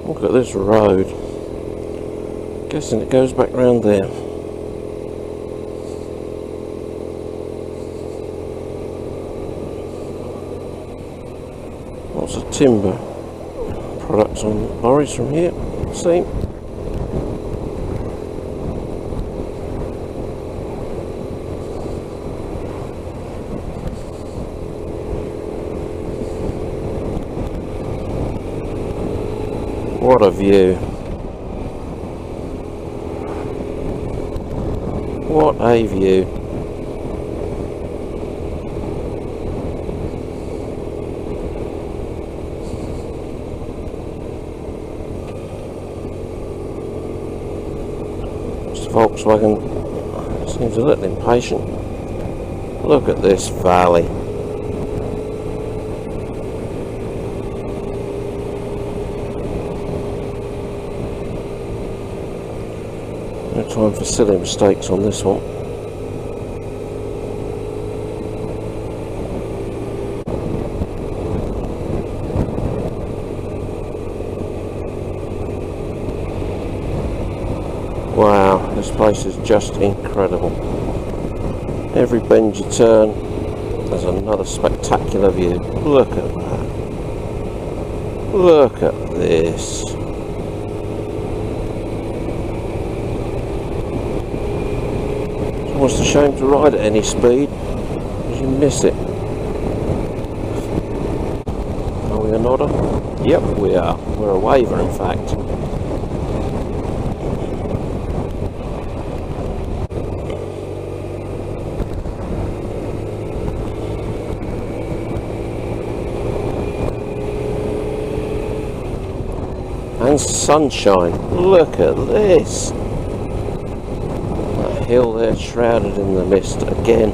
Look at this road. Guessing it goes back round there. Lots of timber products on lorries from here. See? What a view. What a view. This Volkswagen seems a little impatient. Look at this valley. No time for silly mistakes on this one. Wow, this place is just incredible. Every bend you turn, there's another spectacular view. Look at that. Look at this. It's almost a shame to ride at any speed, because you miss it. Are we a nodder? Yep, we are. We're a waver, in fact. And sunshine. Look at this. That hill there shrouded in the mist again.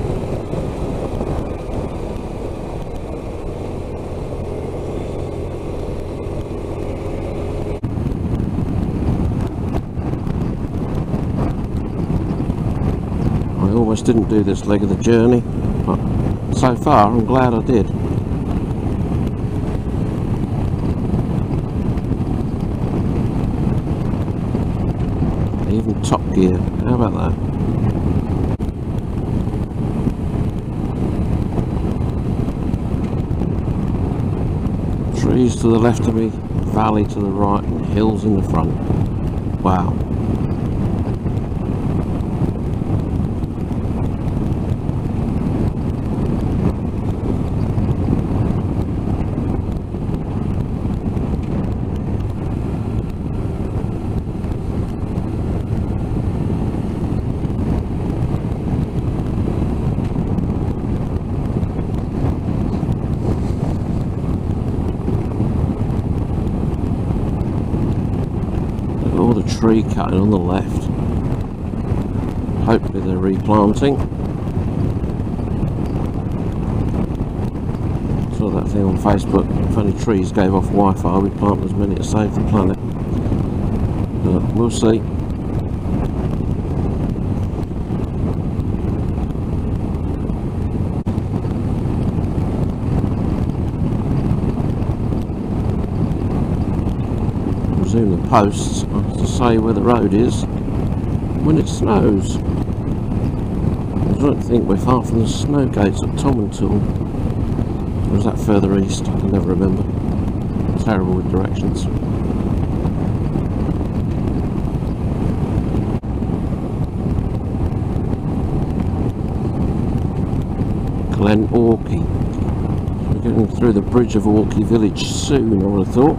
I almost didn't do this leg of the journey, but so far I'm glad I did. Even Top Gear, how about that? Trees to the left of me, valley to the right, and hills in the front. Wow. All the tree cutting on the left. Hopefully they're replanting. Saw that thing on Facebook. If only trees gave off Wi-Fi, we'd plant as many to save the planet. But we'll see. The posts to say where the road is when it snows. I don't think we're far from the snow gates at Tomentoul. Or is that further east? I can never remember. I'm terrible with directions. Glencoe. We're getting through the bridge of Orkney village soon, I would have thought.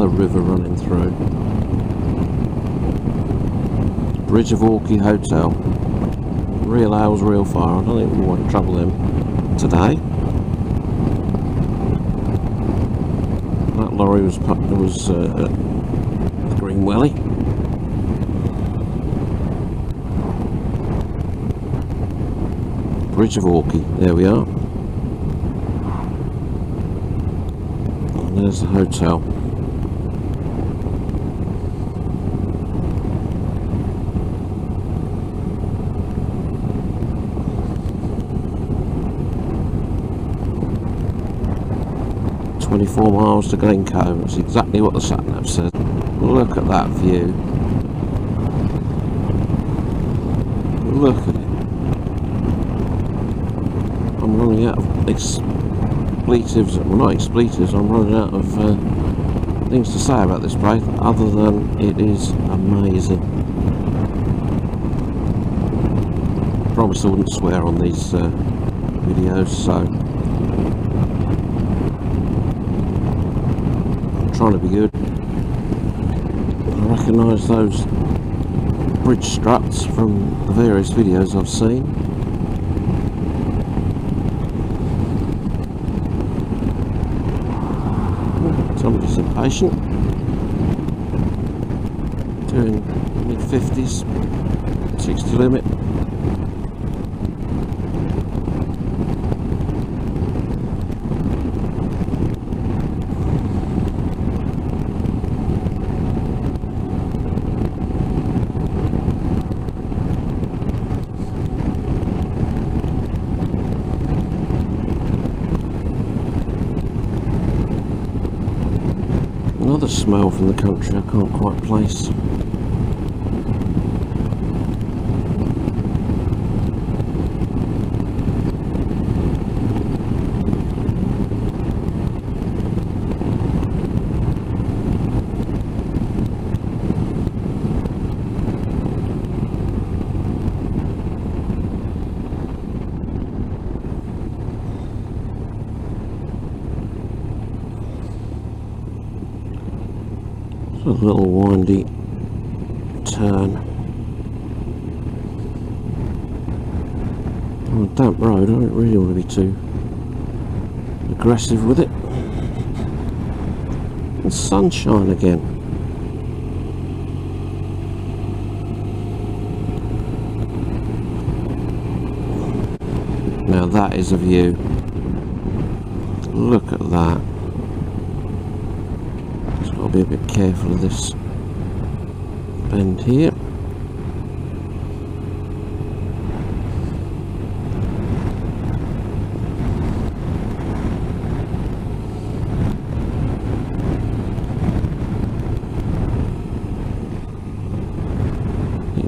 River running through. Bridge of Orkney Hotel. Real ales, real fire. I don't think we want to trouble them today. That lorry was at Green Welly. Bridge of Orkney, there we are. And there's the hotel. "24 miles to Glencoe." That's exactly what the sat-nav said. Look at that view. Look at it. I'm running out of expletives, well not expletives, I'm running out of things to say about this place other than it is amazing. Promise I wouldn't swear on these videos, so trying to be good. I recognise those bridge struts from the various videos I've seen. Somebody's impatient. Doing mid-50s, 60 limit. Another smell from the country I can't quite place. A little windy turn. On a damp road, I don't really want to be too aggressive with it. And sunshine again. Now that is a view. Look at that. I'll be a bit careful of this bend here.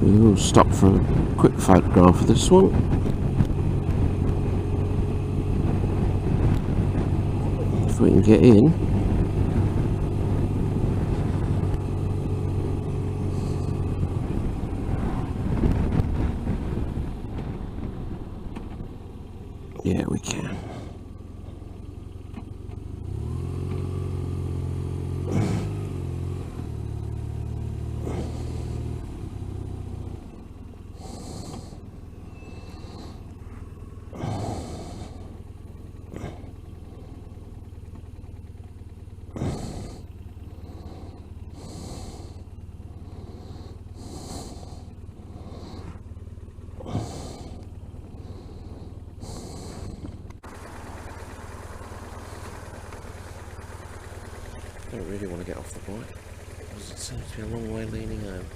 We will stop for a quick photograph of this one. If we can get in. Yeah, we can. I don't really want to get off the bike because it seems to be a long way leaning home.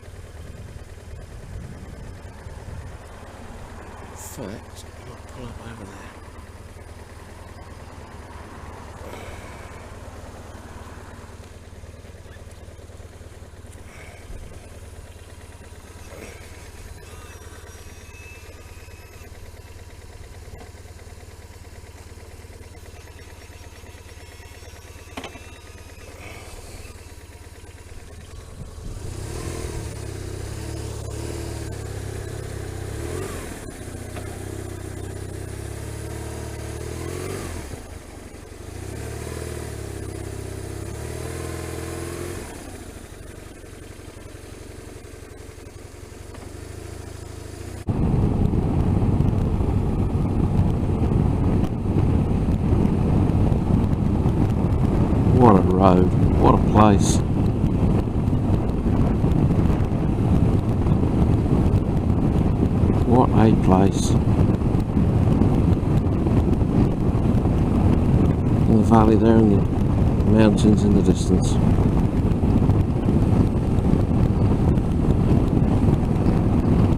In fact, I might pull up over there. What a road, what a place. What a place. the valley there and the mountains in the distance.